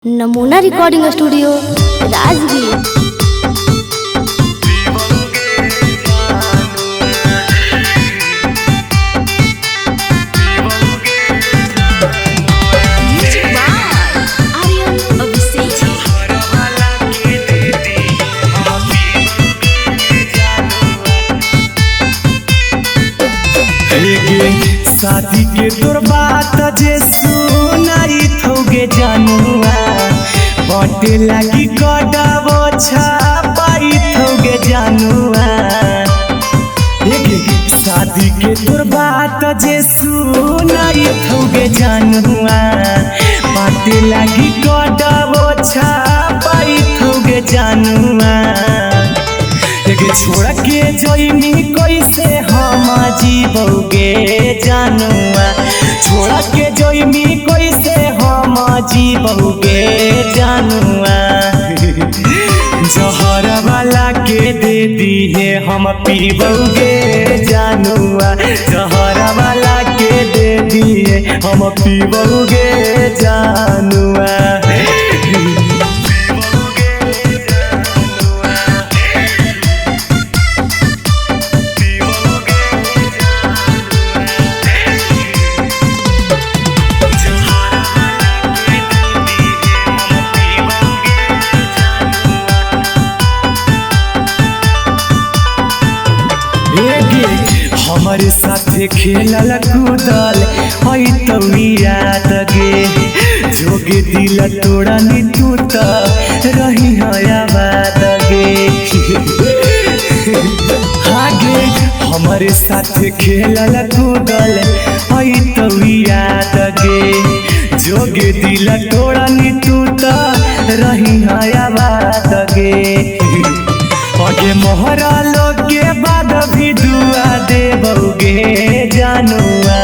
नमूना recording studio Rajgir. शादी के तोर बात जे सुनाई थोगे जानुआ बटे लागी कडावो छापाई थोगे जानुआ। शादी के तोर बात जे सुनाई थोगे जानुआ बटे लागी कडावो छापाई थोगे जानुआ। छोड़ के जोइनी कैसे हम जीवोगे जानुआ, छोड़ के जोइनी कैसे हम जीवोगे जानुआ। जहर वाला के दे दी है हम पीबोगे जानुआ, जहर वाला के दे दी है हम पीबोगे जानुआ। हमारे साथे खेलल कूदल हई तो याद गे, जोगे दिल तोड़ा नी तू तो रही आबाद गे। आगे हमारे साथे खेलल कूदल हई तो याद गे, जोगे दिल तोड़ा नी तू तो रही आबाद गे। आगे मोहरा लोग के बाद भी दुआ देबोगे जानुआ,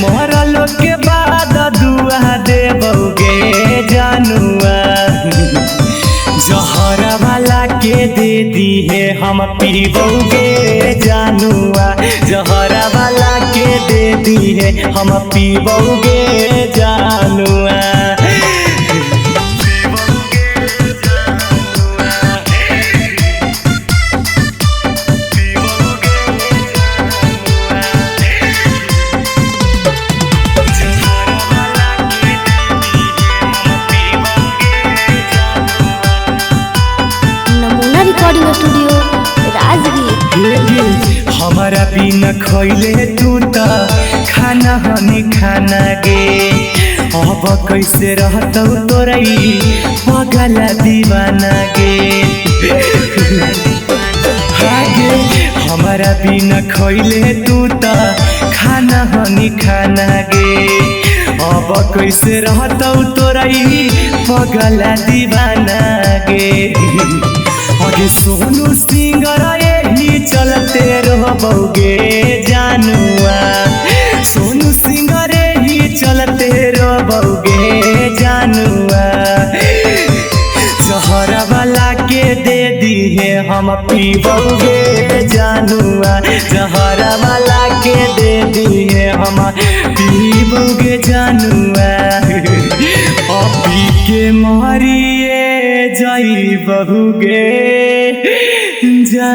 मोहरा लोग के बाद दुआ देबोगे जानुआ। जहर वाला के दे दी है हम पीबोगे जानुआ, जहर वाला के दे दी है हम पीबोगे जानुआ। Recording studio Rajgir. हमारा बिना खैले तू तो खाना हनी खाना गे, अब कैसे रहता तोरई पगल दीवाना गे। हमारा बिना खैले तू तो खाना हनी खाना गे, अब कैसे रहता तोरई पगल दीवाना गे। आगे सोनू सिंगर यही चलते रहोगे जानुआ, सोनू सिंगर यही चलते रहोगे जानुआ। जहर वाला के दे दी है हम पीबोगे जानुआ, जहर वाला के दे दी है हम पीबोगे जानुआ। पी के मारिए जाई बहुगे जा।